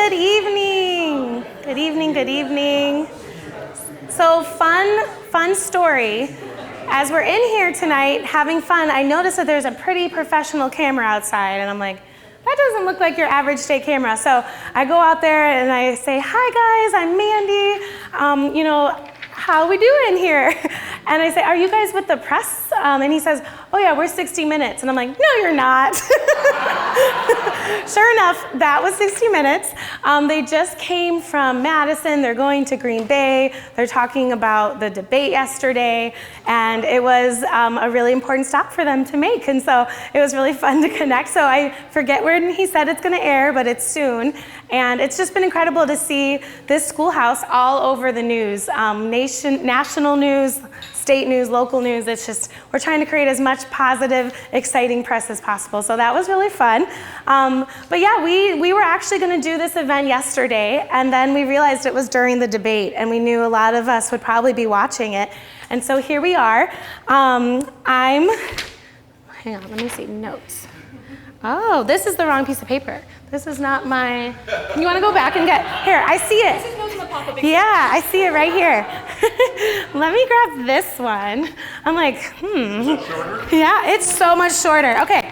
Good evening. Good evening, good evening. So fun story. As we're in here tonight having fun, I noticed that there's a pretty professional camera outside, and I'm like, that doesn't look like your average day camera. So I go out there and I say, hi guys, I'm Mandy. How are we doing here? And I say, are you guys with the press? And he says, oh yeah, we're 60 Minutes. And I'm like, no, you're not. Sure enough, that was 60 Minutes. They just came from Madison. They're going to Green Bay. They're talking about the debate yesterday. And it was a really important stop for them to make. And so it was really fun to connect. So I forget when he said it's going to air, but it's soon. And it's just been incredible to see this schoolhouse all over the news, national news, state news, local news. It's just, we're trying to create as much positive, exciting press as possible. So that was really fun. But yeah, we were actually going to do this event yesterday, and then we realized it was during the debate, and we knew a lot of us would probably be watching it. And so here we are. Hang on, let me see, notes. Oh, this is the wrong piece of paper. This is not my, you want to go back and get, here, I see it. This is notes in the pop-up. Yeah, I see it right here. Let me grab this one. I'm like, Is that shorter? Yeah, it's so much shorter. Okay.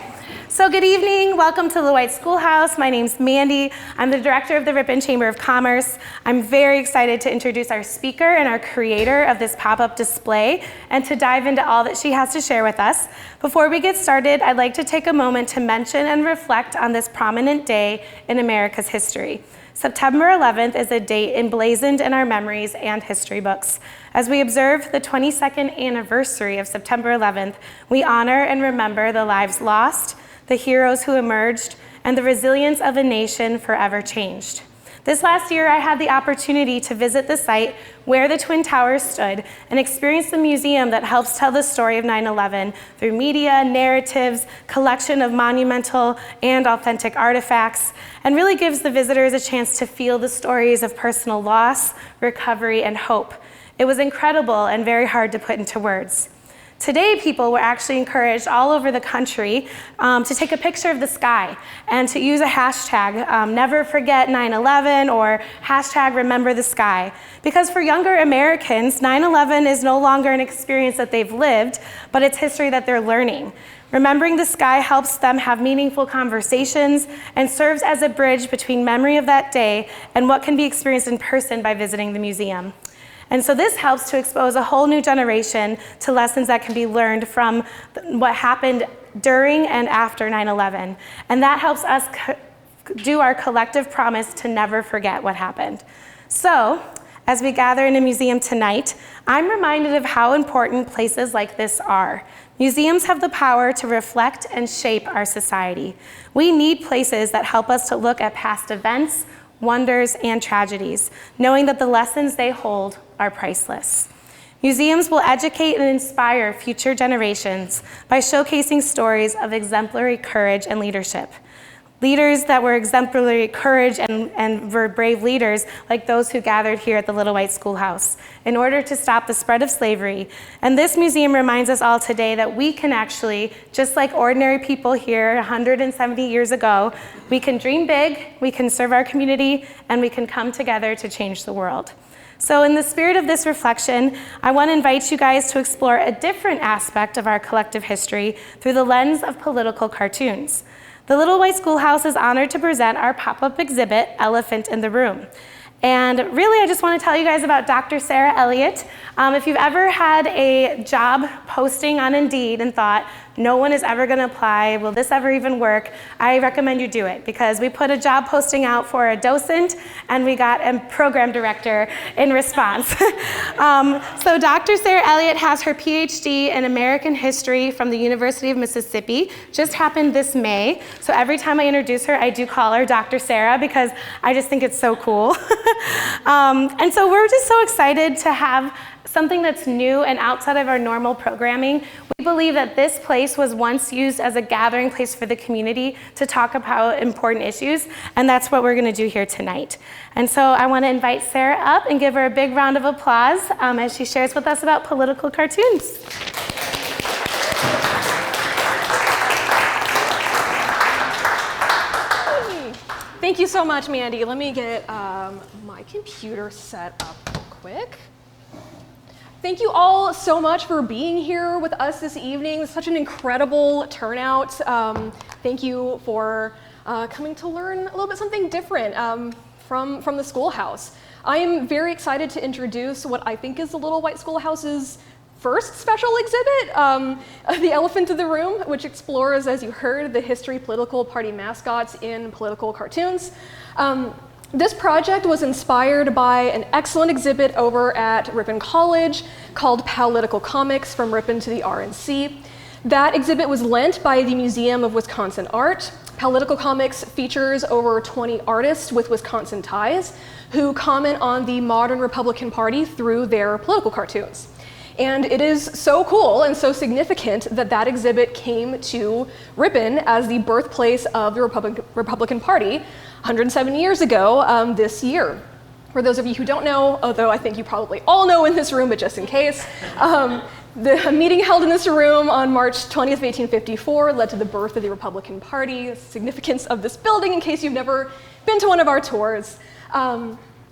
So good evening, welcome to Little White Schoolhouse. My name's Mandy. I'm the director of the Ripon Chamber of Commerce. I'm very excited to introduce our speaker and our creator of this pop-up display and to dive into all that she has to share with us. Before we get started, I'd like to take a moment to mention and reflect on this prominent day in America's history. September 11th is a date emblazoned in our memories and history books. As we observe the 22nd anniversary of September 11th, we honor and remember the lives lost, the heroes who emerged, and the resilience of a nation forever changed. This last year, I had the opportunity to visit the site where the Twin Towers stood and experience the museum that helps tell the story of 9/11 through media, narratives, collection of monumental and authentic artifacts, and really gives the visitors a chance to feel the stories of personal loss, recovery, and hope. It was incredible and very hard to put into words. Today, people were actually encouraged all over the country to take a picture of the sky and to use a hashtag, never forget 9/11 or hashtag remember the sky. Because for younger Americans, 9/11 is no longer an experience that they've lived, but it's history that they're learning. Remembering the sky helps them have meaningful conversations and serves as a bridge between memory of that day and what can be experienced in person by visiting the museum. And so this helps to expose a whole new generation to lessons that can be learned from what happened during and after 9/11. And that helps us do our collective promise to never forget what happened. So, as we gather in a museum tonight, I'm reminded of how important places like this are. Museums have the power to reflect and shape our society. We need places that help us to look at past events, wonders, and tragedies, knowing that the lessons they hold are priceless. Museums will educate and inspire future generations by showcasing stories of exemplary courage and leadership. Leaders that were exemplary courage and were brave leaders like those who gathered here at the Little White Schoolhouse in order to stop the spread of slavery. And this museum reminds us all today that we can actually, just like ordinary people here 170 years ago, we can dream big, we can serve our community, and we can come together to change the world. So in the spirit of this reflection, I want to invite you guys to explore a different aspect of our collective history through the lens of political cartoons. The Little White Schoolhouse is honored to present our pop-up exhibit, Elephant in the Room. And really, I just want to tell you guys about Dr. Sarah Elliott. If you've ever had a job posting on Indeed and thought, no one is ever going to apply, will this ever even work? I recommend you do it, because we put a job posting out for a docent and we got a program director in response. So Dr. Sarah Elliott has her PhD in American history from the University of Mississippi. Just happened this May. So every time I introduce her, I do call her Dr. Sarah because I just think it's so cool. And so we're just so excited to have something that's new and outside of our normal programming. We believe that this place was once used as a gathering place for the community to talk about important issues, and that's what we're going to do here tonight. And so I want to invite Sarah up and give her a big round of applause as she shares with us about political cartoons. Thank you so much, Mandy. Let me get my computer set up real quick. Thank you all so much for being here with us this evening. It's such an incredible turnout. Thank you for coming to learn a little bit something different from the schoolhouse. I am very excited to introduce what I think is the Little White Schoolhouse's first special exhibit, The Elephant in the Room, which explores, as you heard, the history, political party mascots in political cartoons. This project was inspired by an excellent exhibit over at Ripon College called Political Comics From Ripon to the RNC. That exhibit was lent by the Museum of Wisconsin Art. Political Comics features over 20 artists with Wisconsin ties who comment on the modern Republican Party through their political cartoons. And it is so cool and so significant that that exhibit came to Ripon as the birthplace of the Republican Party 107 years ago this year. For those of you who don't know, although I think you probably all know in this room, but just in case, the meeting held in this room on March 20th of 1854 led to the birth of the Republican Party, the significance of this building in case you've never been to one of our tours.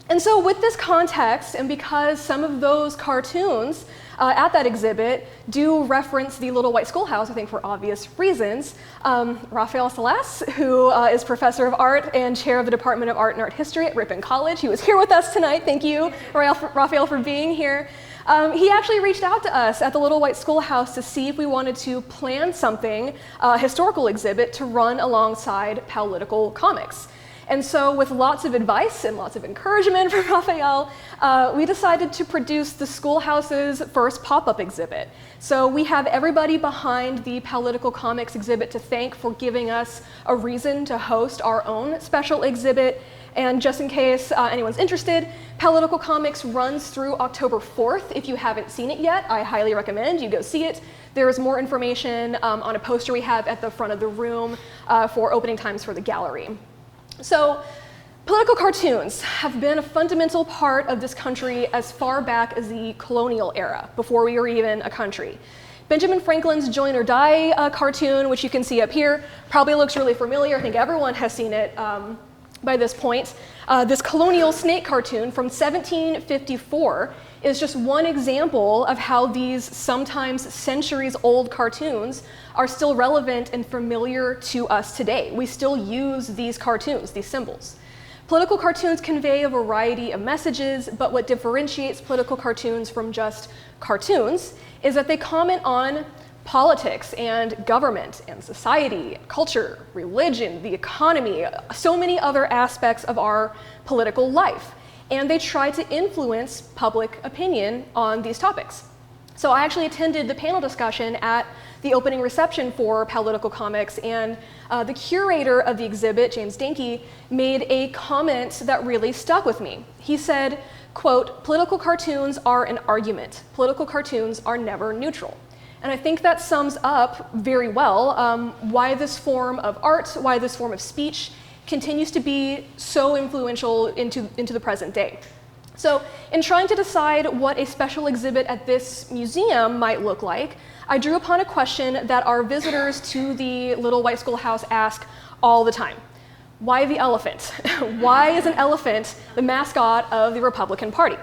And so with this context, and because some of those cartoons at that exhibit do reference the Little White Schoolhouse, I think for obvious reasons, Raphael Salas, who is professor of art and chair of the Department of Art and Art History at Ripon College, he was here with us tonight. Thank you, Raphael, for being here. He actually reached out to us at the Little White Schoolhouse to see if we wanted to plan something, a historical exhibit, to run alongside Political Comics. And so with lots of advice and lots of encouragement from Raphael, we decided to produce the schoolhouse's first pop-up exhibit. So we have everybody behind the Political Comics exhibit to thank for giving us a reason to host our own special exhibit. And just in case anyone's interested, Political Comics runs through October 4th. If you haven't seen it yet, I highly recommend you go see it. There is more information on a poster we have at the front of the room for opening times for the gallery. So, political cartoons have been a fundamental part of this country as far back as the colonial era, before we were even a country. Benjamin Franklin's Join or Die cartoon, which you can see up here, probably looks really familiar. I think everyone has seen it by this point. This colonial snake cartoon from 1754 is just one example of how these sometimes centuries-old cartoons are still relevant and familiar to us today. We still use these cartoons, these symbols. Political cartoons convey a variety of messages, but what differentiates political cartoons from just cartoons is that they comment on politics and government and society, culture, religion, the economy, so many other aspects of our political life. And they try to influence public opinion on these topics. So I actually attended the panel discussion at the opening reception for Political Comics, and the curator of the exhibit, James Danke, made a comment that really stuck with me. He said, quote, "Political cartoons are an argument. Political cartoons are never neutral." And I think that sums up very well why this form of art, why this form of speech continues to be so influential into the present day. So in trying to decide what a special exhibit at this museum might look like, I drew upon a question that our visitors to the Little White Schoolhouse ask all the time. Why the elephant? Why is an elephant the mascot of the Republican Party?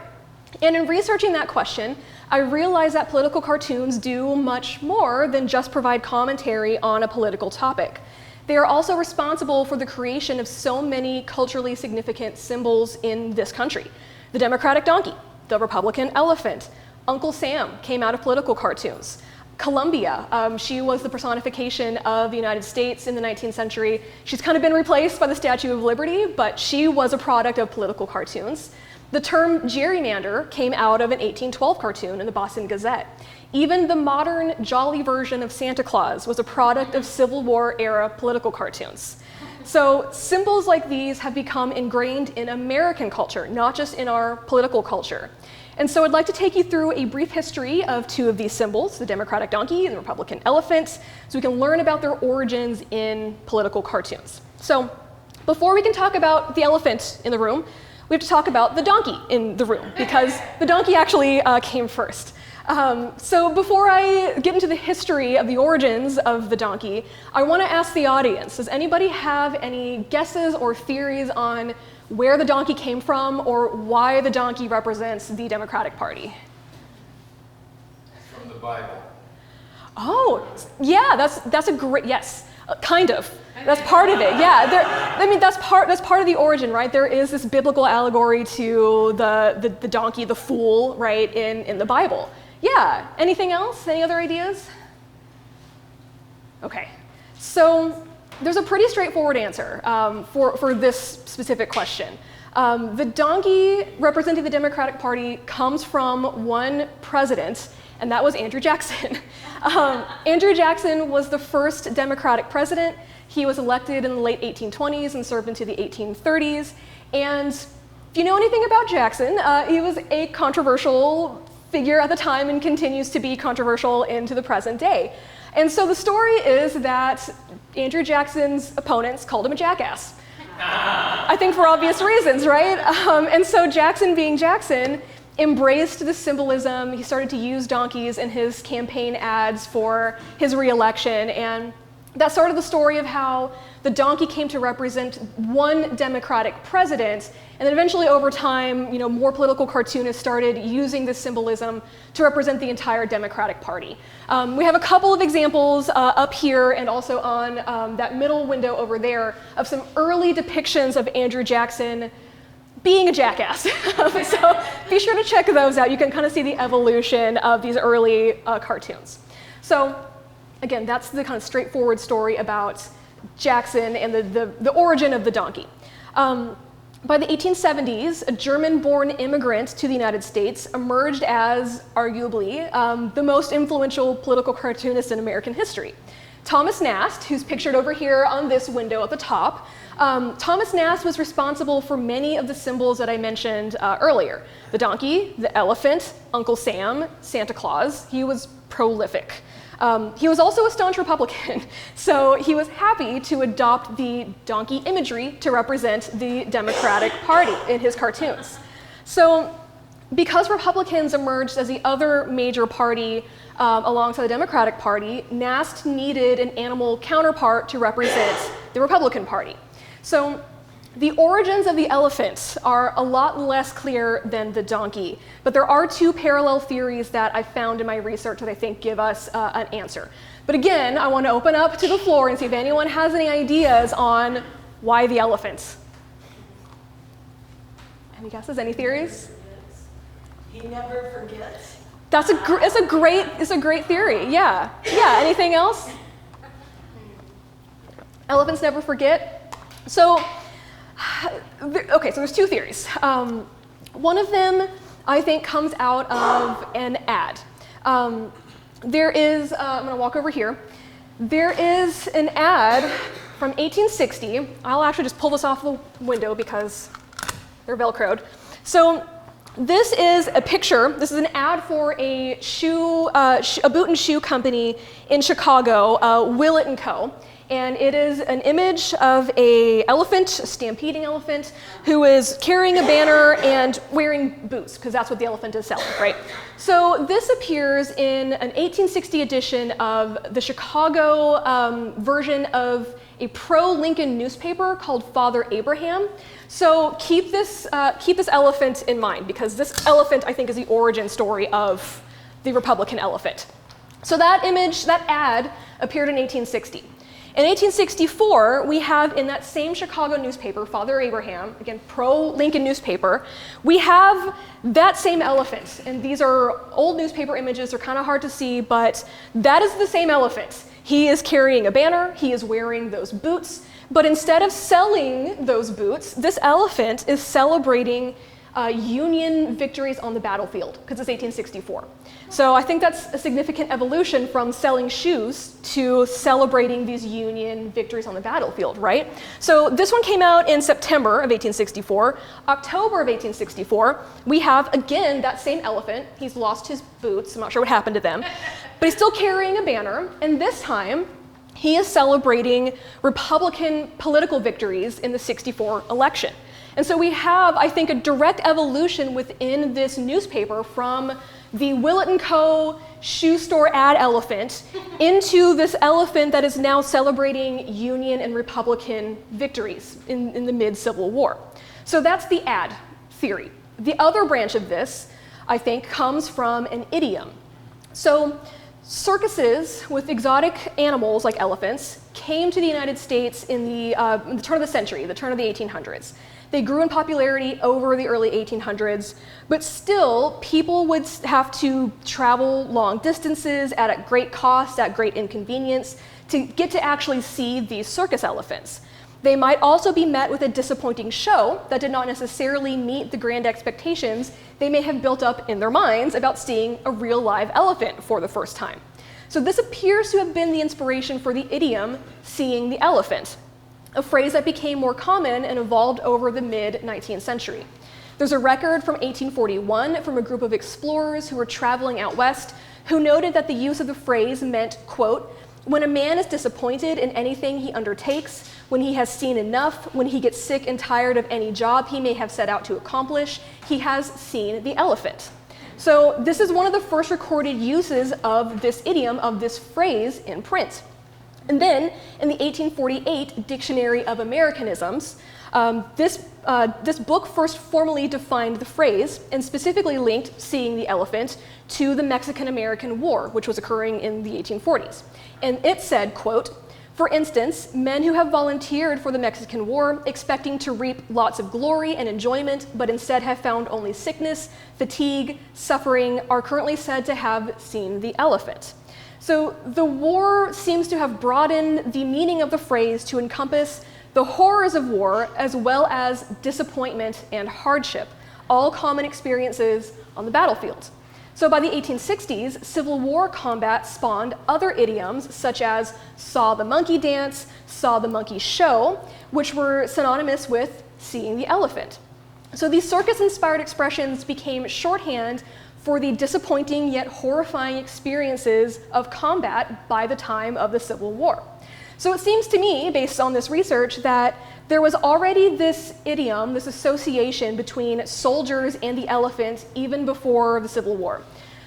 And in researching that question, I realized that political cartoons do much more than just provide commentary on a political topic. They are also responsible for the creation of so many culturally significant symbols in this country. The Democratic donkey, the Republican elephant, Uncle Sam came out of political cartoons. Columbia, she was the personification of the United States in the 19th century. She's kind of been replaced by the Statue of Liberty, but she was a product of political cartoons. The term gerrymander came out of an 1812 cartoon in the Boston Gazette. Even the modern jolly version of Santa Claus was a product of Civil War era political cartoons. So symbols like these have become ingrained in American culture, not just in our political culture. And so I'd like to take you through a brief history of two of these symbols, the Democratic donkey and the Republican elephant, so we can learn about their origins in political cartoons. So before we can talk about the elephant in the room, we have to talk about the donkey in the room, because the donkey actually came first. So before I get into the history of the origins of the donkey, I want to ask the audience, does anybody have any guesses or theories on where the donkey came from or why the donkey represents the Democratic Party? From the Bible. Oh, yeah, that's a great, yes, kind of. That's part of it, yeah. I mean, that's part of the origin, right? There is this biblical allegory to the donkey, the fool, right, in the Bible. Yeah, anything else? Any other ideas? Okay, so there's a pretty straightforward answer for this specific question. The donkey representing the Democratic Party comes from one president, and that was Andrew Jackson. Andrew Jackson was the first Democratic president. He was elected in the late 1820s and served into the 1830s. And if you know anything about Jackson, he was a controversial figure at the time and continues to be controversial into the present day. And so the story is that Andrew Jackson's opponents called him a jackass. I think for obvious reasons, right? And so Jackson, being Jackson, embraced the symbolism. He started to use donkeys in his campaign ads for his re-election, and that started the story of how the donkey came to represent one Democratic president, and then eventually over time, more political cartoonists started using this symbolism to represent the entire Democratic Party. We have a couple of examples up here and also on that middle window over there of some early depictions of Andrew Jackson being a jackass. So be sure to check those out. You can kind of see the evolution of these early cartoons. So again, that's the kind of straightforward story about Jackson and the origin of the donkey. By the 1870s, a German-born immigrant to the United States emerged as, arguably, the most influential political cartoonist in American history. Thomas Nast, who's pictured over here on this window at the top, Thomas Nast was responsible for many of the symbols that I mentioned earlier. The donkey, the elephant, Uncle Sam, Santa Claus. He was prolific. He was also a staunch Republican, so he was happy to adopt the donkey imagery to represent the Democratic Party in his cartoons. So because Republicans emerged as the other major party alongside the Democratic Party, Nast needed an animal counterpart to represent the Republican Party. So the origins of the elephant are a lot less clear than the donkey, but there are two parallel theories that I found in my research that I think give us an answer. But again, I want to open up to the floor and see if anyone has any ideas on why the elephant. Any guesses? Any theories? He never forgets. It's a great theory. Yeah. Yeah. Anything else? Elephants never forget. So, okay, so there's two theories. One of them, I think, comes out of an ad. There is, I'm going to walk over here. There is an ad from 1860. I'll actually just pull this off the window because they're Velcroed. So this is a picture. This is an ad for a boot and shoe company in Chicago, Willett & Co. And it is an image of an elephant, a stampeding elephant, who is carrying a banner and wearing boots, because that's what the elephant is selling, right? So this appears in an 1860 edition of the Chicago version of a pro-Lincoln newspaper called Father Abraham. So keep this elephant in mind, because this elephant, I think, is the origin story of the Republican elephant. So that image, that ad, appeared in 1860. In 1864, we have in that same Chicago newspaper, Father Abraham, again, pro-Lincoln newspaper, we have that same elephant. And these are old newspaper images, they're kind of hard to see, but that is the same elephant. He is carrying a banner, he is wearing those boots, but instead of selling those boots, this elephant is celebrating Union victories on the battlefield, because it's 1864. So I think that's a significant evolution from selling shoes to celebrating these Union victories on the battlefield, right? So this one came out in September of 1864. October of 1864, we have, again, that same elephant. He's lost his boots. I'm not sure what happened to them. But he's still carrying a banner, and this time, he is celebrating Republican political victories in the '64 election. And so we have, I think, a direct evolution within this newspaper from the Willett & Co. shoe store ad elephant into this elephant that is now celebrating Union and Republican victories in the mid-Civil War. So that's the ad theory. The other branch of this, I think, comes from an idiom. So circuses with exotic animals like elephants came to the United States in the turn of the century, the turn of the 1800s. They grew in popularity over the early 1800s, but still people would have to travel long distances at a great cost, at great inconvenience, to get to actually see these circus elephants. They might also be met with a disappointing show that did not necessarily meet the grand expectations they may have built up in their minds about seeing a real live elephant for the first time. So this appears to have been the inspiration for the idiom, seeing the elephant, a phrase that became more common and evolved over the mid-19th century. There's a record from 1841 from a group of explorers who were traveling out west who noted that the use of the phrase meant, quote, "When a man is disappointed in anything he undertakes, when he has seen enough, when he gets sick and tired of any job he may have set out to accomplish, he has seen the elephant." So this is one of the first recorded uses of this idiom, of this phrase in print. And then, in the 1848 Dictionary of Americanisms, this book first formally defined the phrase and specifically linked seeing the elephant to the Mexican-American War, which was occurring in the 1840s. And it said, quote, "For instance, men who have volunteered for the Mexican War, expecting to reap lots of glory and enjoyment, but instead have found only sickness, fatigue, suffering, are currently said to have seen the elephant." So the war seems to have broadened the meaning of the phrase to encompass the horrors of war as well as disappointment and hardship, all common experiences on the battlefield. So by the 1860s, Civil War combat spawned other idioms such as saw the monkey dance, saw the monkey show, which were synonymous with seeing the elephant. So these circus-inspired expressions became shorthand for the disappointing yet horrifying experiences of combat by the time of the Civil War. So it seems to me, based on this research, that there was already this idiom, this association between soldiers and the elephant even before the Civil War.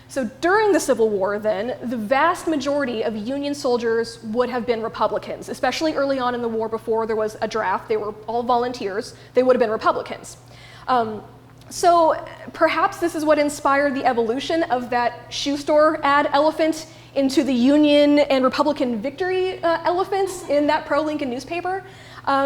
So during the Civil War, then, the vast majority of Union soldiers would have been Republicans, especially early on in the war before there was a draft. They were all volunteers. They would have been Republicans. So perhaps this is what inspired the evolution of that shoe store ad elephant into the Union and Republican victory elephants in that pro-Lincoln newspaper,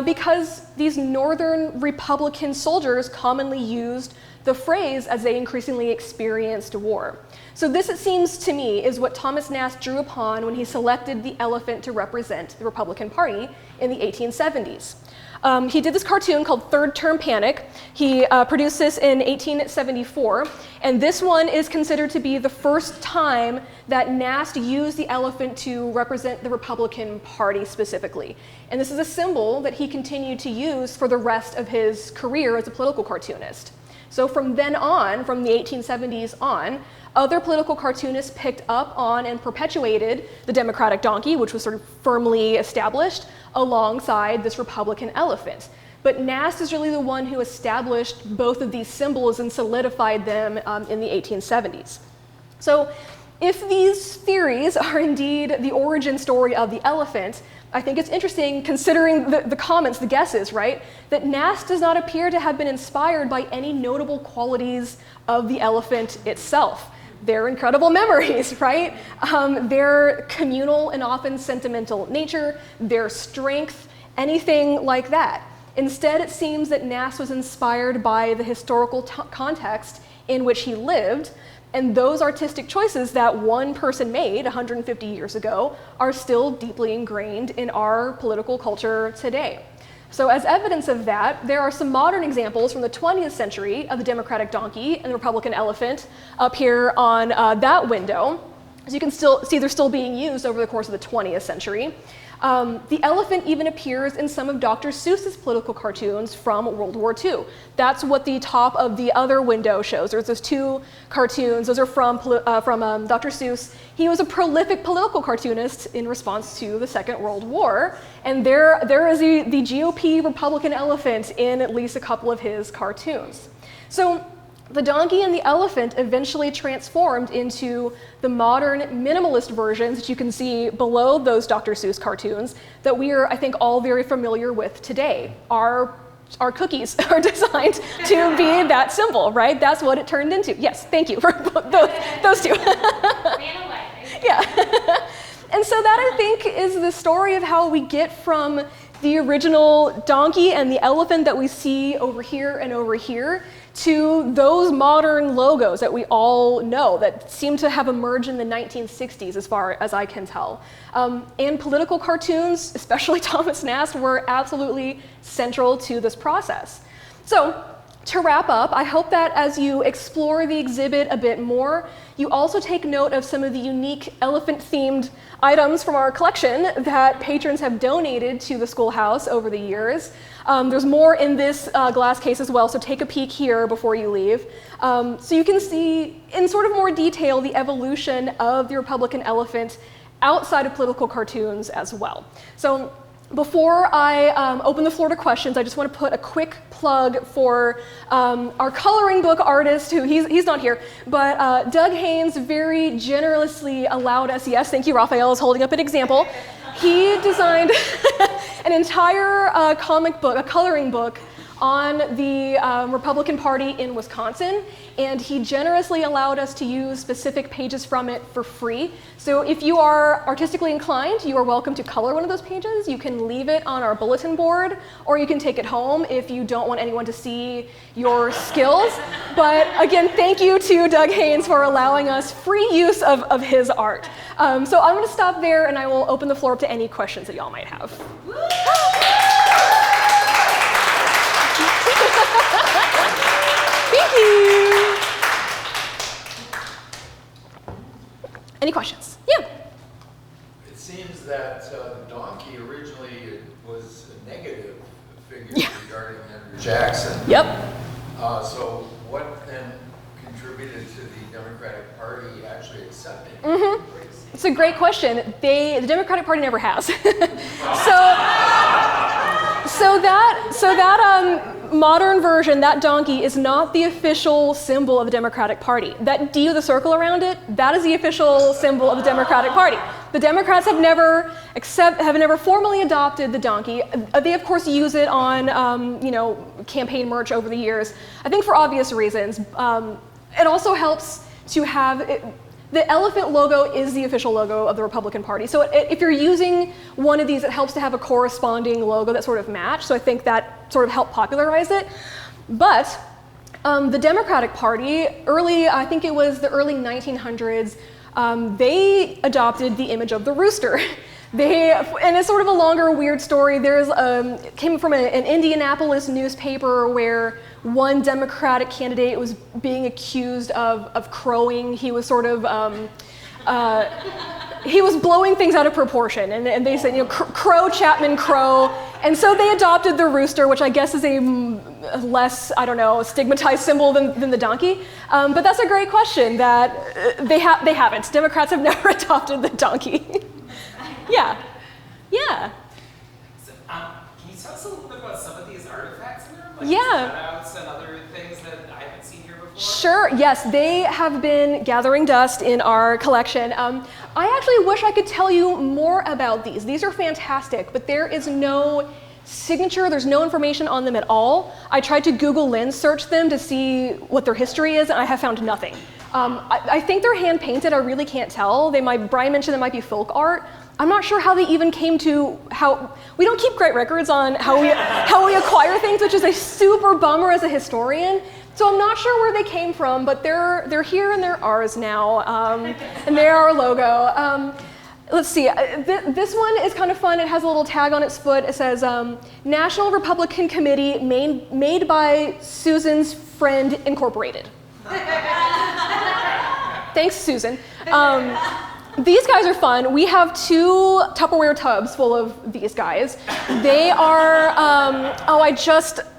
because these Northern Republican soldiers commonly used the phrase as they increasingly experienced war. So this, it seems to me, is what Thomas Nast drew upon when he selected the elephant to represent the Republican Party in the 1870s. He did this cartoon called Third Term Panic. He produced this in 1874, and this one is considered to be the first time that Nast used the elephant to represent the Republican Party specifically. And this is a symbol that he continued to use for the rest of his career as a political cartoonist. So from then on, from the 1870s on, other political cartoonists picked up on and perpetuated the Democratic donkey, which was sort of firmly established, alongside this Republican elephant. But Nast is really the one who established both of these symbols and solidified them in the 1870s. So if these theories are indeed the origin story of the elephant, I think it's interesting, considering the comments, the guesses, right, that Nast does not appear to have been inspired by any notable qualities of the elephant itself. Their incredible memories, right? Their communal and often sentimental nature, their strength, anything like that. Instead, it seems that Nast was inspired by the historical context in which he lived, and those artistic choices that one person made 150 years ago are still deeply ingrained in our political culture today. So as evidence of that, there are some modern examples from the 20th century of the Democratic donkey and the Republican elephant up here on that window. As you can still see, they're still being used over the course of the 20th century. The elephant even appears in some of Dr. Seuss's political cartoons from World War II. That's what the top of the other window shows. There's those two cartoons. Those are from Dr. Seuss. He was a prolific political cartoonist in response to the Second World War. And there is the GOP Republican elephant in at least a couple of his cartoons. So the donkey and the elephant eventually transformed into the modern minimalist versions that you can see below those Dr. Seuss cartoons that we are, I think, all very familiar with today. Our cookies are designed to be that symbol, right? That's what it turned into. Yes, thank you for those two. Yeah. And so that, I think, is the story of how we get from the original donkey and the elephant that we see over here and over here to those modern logos that we all know that seem to have emerged in the 1960s, as far as I can tell. And political cartoons, especially Thomas Nast, were absolutely central to this process. So, to wrap up, I hope that as you explore the exhibit a bit more, you also take note of some of the unique elephant-themed items from our collection that patrons have donated to the schoolhouse over the years. There's more in this glass case as well, so take a peek here before you leave. So you can see in sort of more detail the evolution of the Republican elephant outside of political cartoons as well. So before I open the floor to questions, I just want to put a quick plug for our coloring book artist, who he's not here, but Doug Haynes very generously allowed us, yes, thank you, Raphael is holding up an example. He designed an entire comic book, a coloring book, on the Republican Party in Wisconsin, and he generously allowed us to use specific pages from it for free. So if you are artistically inclined, you are welcome to color one of those pages. You can leave it on our bulletin board, or you can take it home if you don't want anyone to see your skills. But again, thank you to Doug Haynes for allowing us free use of his art. So I'm going to stop there, and I will open the floor up to any questions that y'all might have. Thank you. Any questions? Yeah. It seems that the donkey originally was a negative figure regarding Andrew Jackson. Yep. So what then contributed to the Democratic Party actually accepting it? Mm-hmm. It's a great question. The Democratic Party never has. So that modern version, that donkey, is not the official symbol of the Democratic Party. That D with a circle around it, that is the official symbol of the Democratic Party. The Democrats have never formally adopted the donkey. They of course use it on campaign merch over the years. I think for obvious reasons. It also helps to have it. The elephant logo is the official logo of the Republican Party. So if you're using one of these, it helps to have a corresponding logo that sort of match. So I think that sort of helped popularize it. But the Democratic Party, I think it was the early 1900s, they adopted the image of the rooster. And it's sort of a longer, weird story. It came from an Indianapolis newspaper where one Democratic candidate was being accused of crowing. He was sort of, he was blowing things out of proportion. And they said, crow, Chapman, crow. And so they adopted the rooster, which I guess is a less, stigmatized symbol than the donkey. But that's a great question that they haven't. Democrats have never adopted the donkey. Yeah. So, can you tell us a little bit about some of these artifacts in there? Like cutouts and other things that I haven't seen here before? Sure, yes, they have been gathering dust in our collection. I actually wish I could tell you more about these. These are fantastic, but there is no signature, there's no information on them at all. I tried to Google lens search them to see what their history is, and I have found nothing. I think they're hand painted, I really can't tell. Brian mentioned they might be folk art. I'm not sure how they even came to we don't keep great records on how we acquire things, which is a super bummer as a historian. So I'm not sure where they came from, but they're here and they're ours now, and they're our logo. Let's see, this one is kind of fun. It has a little tag on its foot. It says, National Republican Committee made by Susan's Friend Incorporated. Thanks, Susan. These guys are fun. We have 2 Tupperware tubs full of these guys. They are,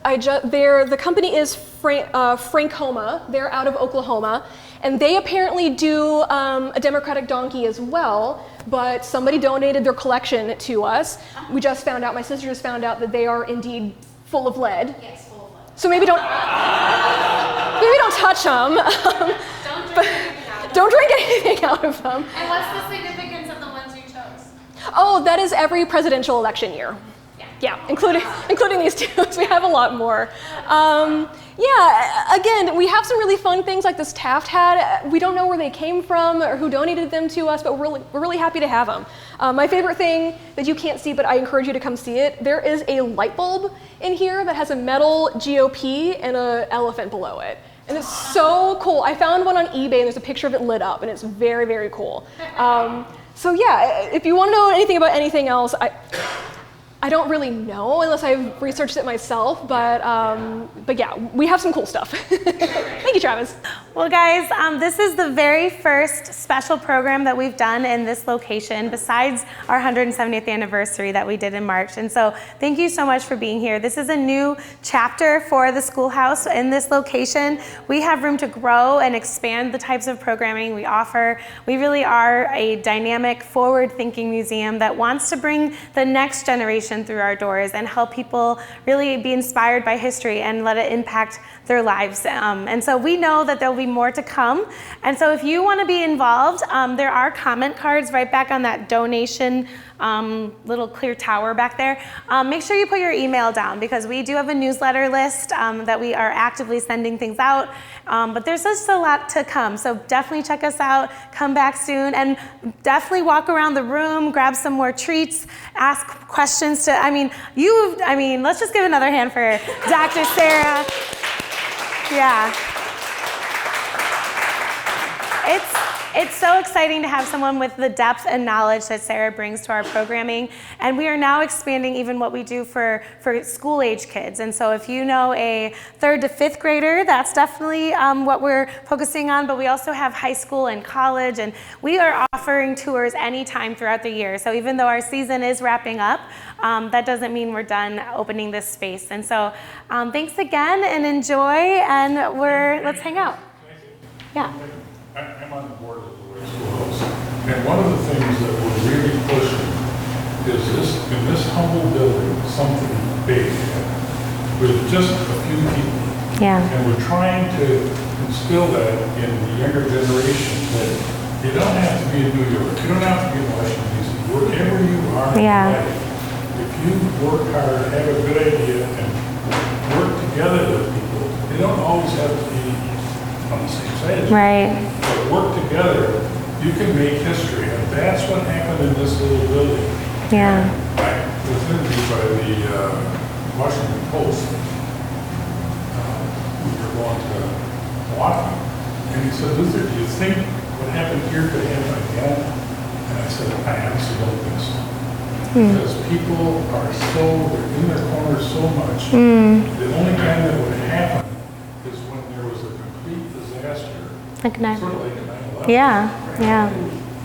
the company is Frankoma. They're out of Oklahoma. And they apparently do a Democratic donkey as well, but somebody donated their collection to us. We just found out, my sister just found out that they are indeed full of lead. Yes, full of lead. So maybe don't... maybe don't touch them. Don't drink anything out of them. And what's the significance of the ones you chose? Oh, that is every presidential election year. Yeah, including these two. So we have a lot more. Yeah, again, we have some really fun things like this Taft hat. We don't know where they came from or who donated them to us, but we're really happy to have them. My favorite thing that you can't see, but I encourage you to come see it, there is a light bulb in here that has a metal GOP and an elephant below it. And it's so cool. I found one on eBay and there's a picture of it lit up and it's very, very cool. So yeah, if you want to know anything about anything else, I don't really know unless I've researched it myself, but yeah, we have some cool stuff. Thank you, Travis. Well, guys, this is the very first special program that we've done in this location besides our 170th anniversary that we did in March. And so thank you so much for being here. This is a new chapter for the schoolhouse in this location. We have room to grow and expand the types of programming we offer. We really are a dynamic, forward-thinking museum that wants to bring the next generation through our doors and help people really be inspired by history and let it impact their lives. And so we know that there'll be more to come. And so if you want to be involved, there are comment cards right back on that donation little clear tower back there. Make sure you put your email down because we do have a newsletter list that we are actively sending things out. But there's just a lot to come. So definitely check us out, come back soon, and definitely walk around the room, grab some more treats, ask questions to, let's just give another hand for Dr. Sarah. Yeah. It's so exciting to have someone with the depth and knowledge that Sarah brings to our programming. And we are now expanding even what we do for school age kids. And so if you know a 3rd to 5th grader, that's definitely what we're focusing on. But we also have high school and college. And we are offering tours anytime throughout the year. So even though our season is wrapping up, that doesn't mean we're done opening this space. And so thanks again and enjoy. And let's hang out. Yeah. I'm on the board of the Little White Schoolhouse, and one of the things that we're really pushing is in this humble building, something big, with just a few people. Yeah. And we're trying to instill that in the younger generation that you don't have to be in New York, you don't have to be in Washington, D.C., wherever you are in life, if you work hard, have a good idea, and work together with people, they don't always have to be on the same side. Right. But work together, you can make history, and that's what happened in this little building. Yeah. I was interviewed by the Washington Post. We were going to Milwaukee, and he said, "Luther, do you think what happened here could happen again?" And I said, "I honestly don't think so." Because people are they're in their corners so much. The only time that would happen is when there was a complete disaster. Like sort of like a 9/11. Yeah.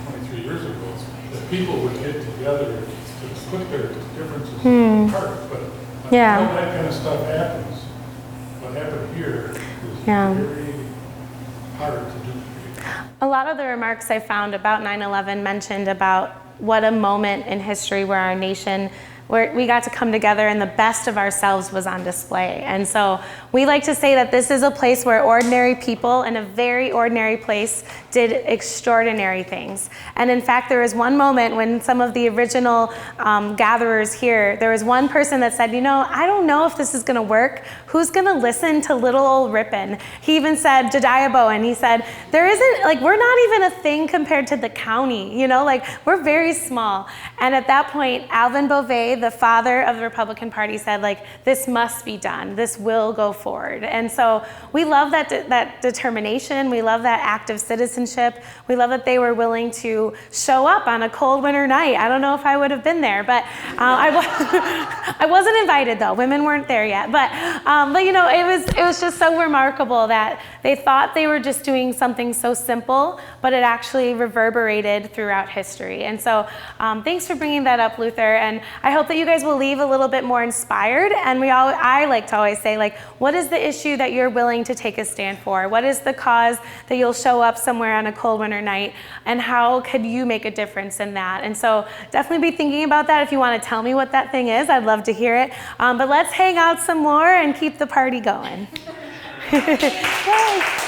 23 years ago, that people would get together to put their differences apart. But until that kind of stuff happens, what happened here is very hard to do. A lot of the remarks I found about 9/11 mentioned about what a moment in history where our nation, where we got to come together and the best of ourselves was on display. And so we like to say that this is a place where ordinary people in a very ordinary place did extraordinary things. And in fact, there was one moment when some of the original gatherers here, there was one person that said, I don't know if this is gonna work. Who's gonna listen to little old Ripon? He even said, Jediah Bowen, he said, we're not even a thing compared to the county, we're very small. And at that point, Alvin Beauvais, the father of the Republican Party, said, this must be done. This will go forward. And so we love that determination. We love that active citizenship. We love that they were willing to show up on a cold winter night. I don't know if I would have been there, but I wasn't invited though. Women weren't there yet. But it was just so remarkable that they thought they were just doing something so simple, but it actually reverberated throughout history. And so thanks for bringing that up, Luther. And I hope that you guys will leave a little bit more inspired. And I like to always say, what is the issue that you're willing to take a stand for? What is the cause that you'll show up somewhere on a cold winter night? And how could you make a difference in that? And so definitely be thinking about that. If you want to tell me what that thing is, I'd love to hear it. But let's hang out some more and keep the party going. Yay.